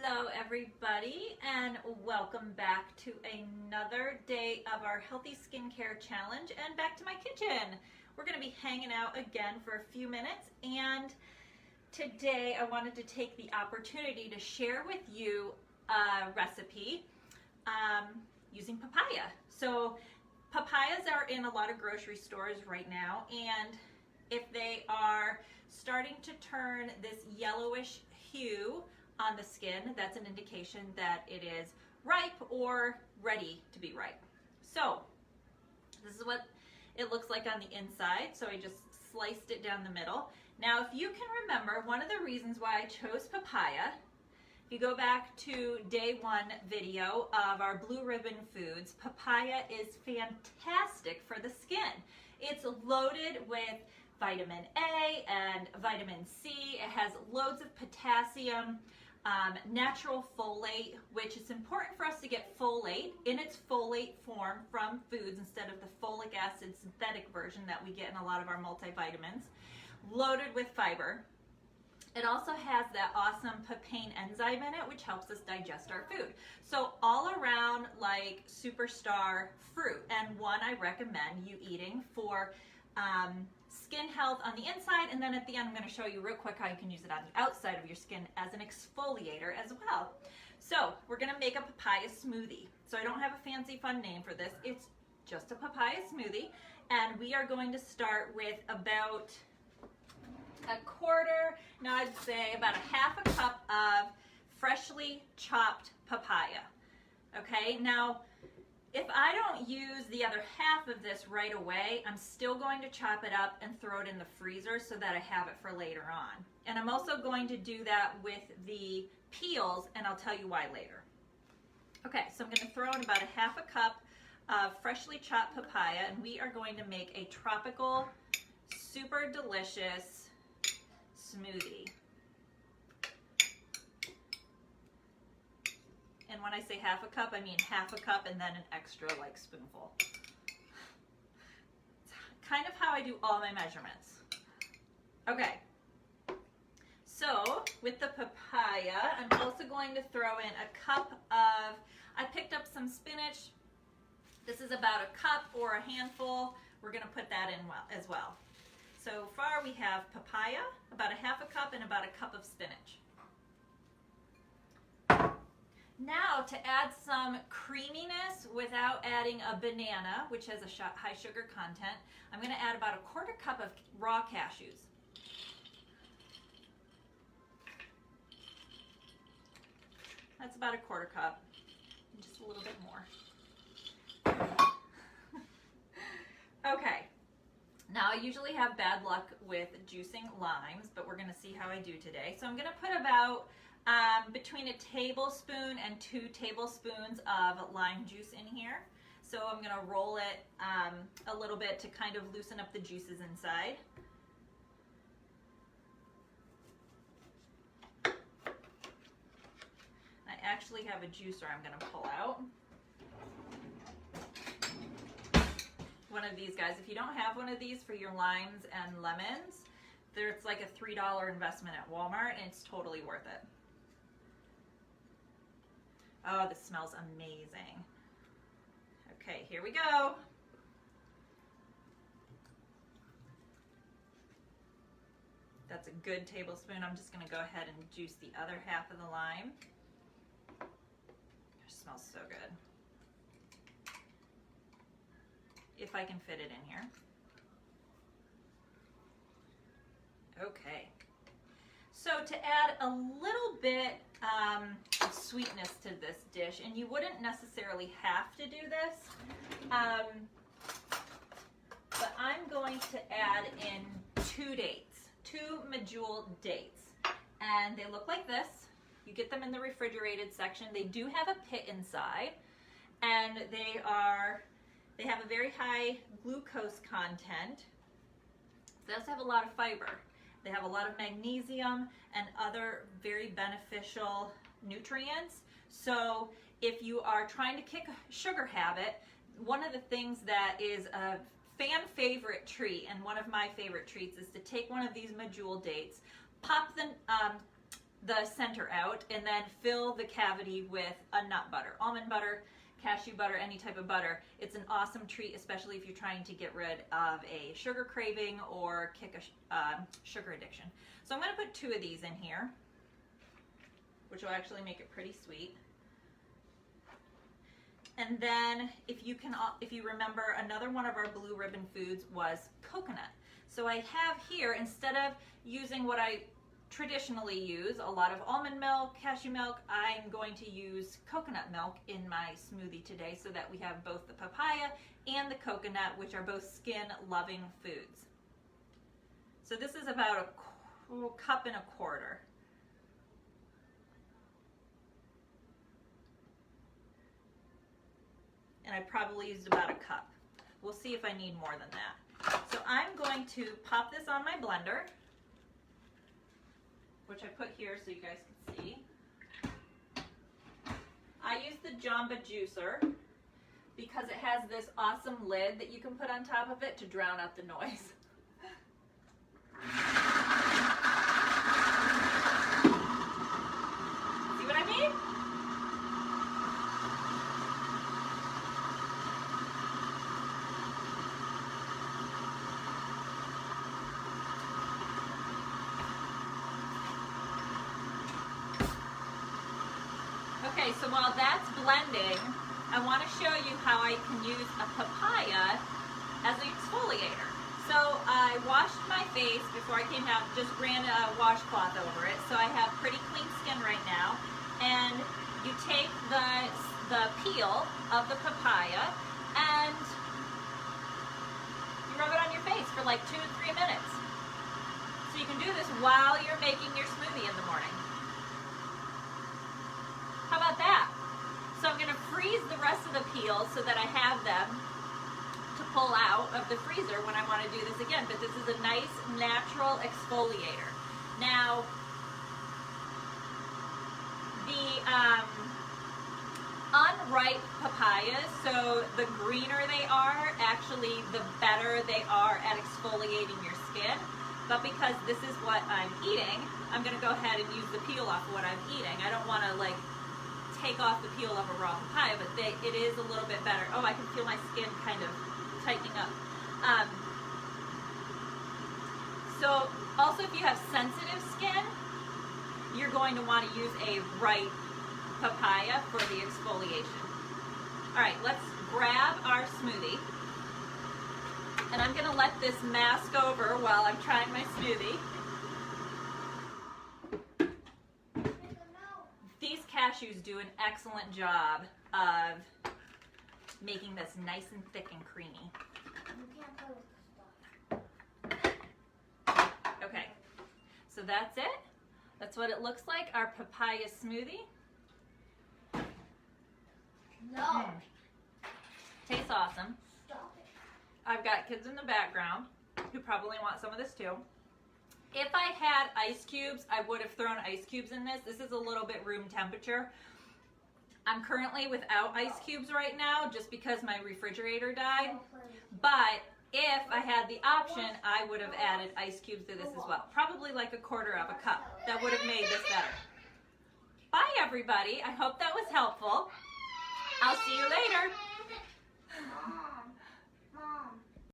Hello everybody, and welcome back to another day of our healthy skincare challenge and back to my kitchen. We're going to be hanging out again for a few minutes, and today I wanted to take the opportunity to share with you a recipe using papaya. So papayas are in a lot of grocery stores right now, and if they are starting to turn this yellowish hue on the skin, that's an indication that it is ripe or ready to be ripe. So this is what it looks like on the inside. So I just sliced it down the middle. Now, if you can remember, one of the reasons why I chose papaya, if you go back to day one video of our blue ribbon foods, papaya is fantastic for the skin. It's loaded with vitamin A and vitamin C. It has loads of potassium, natural folate, which is important for us to get folate in its folate form from foods instead of the folic acid synthetic version that we get in a lot of our multivitamins. Loaded with fiber. It also has that awesome papain enzyme in it, which helps us digest our food. So all around, like, superstar fruit, and one I recommend you eating for skin health on the inside, and then at the end I'm going to show you real quick how you can use it on the outside of your skin as an exfoliator as well. So we're going to make a papaya smoothie. So I don't have a fancy fun name for this, it's just a papaya smoothie, and we are going to start with about a quarter, now I'd say about a half a cup of freshly chopped papaya. Okay, now if I don't use the other half of this right away, I'm still going to chop it up and throw it in the freezer so that I have it for later on. And I'm also going to do that with the peels, and I'll tell you why later. Okay, so I'm going to throw in about a half a cup of freshly chopped papaya, and we are going to make a tropical, super delicious smoothie. And when I say half a cup, I mean half a cup and then an extra like spoonful. It's kind of how I do all my measurements. Okay, so with the papaya, I'm also going to throw in a cup of, I picked up some spinach. This is about a cup or a handful. We're going to put that in as well. So far we have papaya, about a half a cup, and about a cup of spinach. Now, to add some creaminess without adding a banana, which has a high sugar content, I'm going to add about a quarter cup of raw cashews. That's about a quarter cup, just a little bit more. Okay, now I usually have bad luck with juicing limes, but we're going to see how I do today. So I'm going to put about between a tablespoon and 2 tablespoons of lime juice in here. So I'm going to roll it a little bit to kind of loosen up the juices inside. I actually have a juicer I'm going to pull out. One of these guys. If you don't have one of these for your limes and lemons, it's like a $3 investment at Walmart, and it's totally worth it. Oh, this smells amazing. Okay, here we go. That's a good tablespoon. I'm just going to go ahead and juice the other half of the lime. It smells so good. If I can fit it in here. Okay. So to add a little bit of sweetness to this dish, and you wouldn't necessarily have to do this, but I'm going to add in 2 dates, 2 Medjool dates, and they look like this. You get them in the refrigerated section. They do have a pit inside, and they have a very high glucose content. They also have a lot of fiber. They have a lot of magnesium and other very beneficial nutrients. So if you are trying to kick a sugar habit, one of the things that is a fan favorite treat, and one of my favorite treats, is to take one of these Medjool dates, pop the center out, and then fill the cavity with a nut butter, almond butter, cashew butter, any type of butter. It's an awesome treat, especially if you're trying to get rid of a sugar craving or kick a sugar addiction. So I'm going to put 2 of these in here, which will actually make it pretty sweet. And then if you remember, another one of our blue ribbon foods was coconut. So I have here, instead of using what I traditionally use, a lot of almond milk, cashew milk, I'm going to use coconut milk in my smoothie today so that we have both the papaya and the coconut, which are both skin-loving foods. So this is about a cup and a quarter. And I probably used about a cup. We'll see if I need more than that. So I'm going to pop this on my blender, which I put here so you guys can see. I use the Jamba juicer because it has this awesome lid that you can put on top of it to drown out the noise. See what I mean? Okay, so while that's blending, I want to show you how I can use a papaya as an exfoliator. So I washed my face before I came down, just ran a washcloth over it, so I have pretty clean skin right now. And you take the peel of the papaya and you rub it on your face for like 2 to 3 minutes. So you can do this while you're making your smoothie in the morning. How about that? So I'm going to freeze the rest of the peels so that I have them to pull out of the freezer when I want to do this again. But this is a nice natural exfoliator. Now, the unripe papayas, so the greener they are, actually the better they are at exfoliating your skin. But because this is what I'm eating, I'm going to go ahead and use the peel off of what I'm eating. I don't want to like take off the peel of a raw papaya, but it is a little bit better. Oh, I can feel my skin kind of tightening up. So also if you have sensitive skin, you're going to want to use a ripe papaya for the exfoliation. All right, let's grab our smoothie. And I'm going to let this mask over while I'm trying my smoothie. These cashews do an excellent job of making this nice and thick and creamy. Okay, so that's it. That's what it looks like, our papaya smoothie. No. Tastes awesome. Stop it. I've got kids in the background who probably want some of this too. If I had ice cubes, I would have thrown ice cubes in this. This is a little bit room temperature. I'm currently without ice cubes right now just because my refrigerator died. But if I had the option, I would have added ice cubes to this as well. Probably like a quarter of a cup. That would have made this better. Bye everybody. I hope that was helpful. I'll see you later.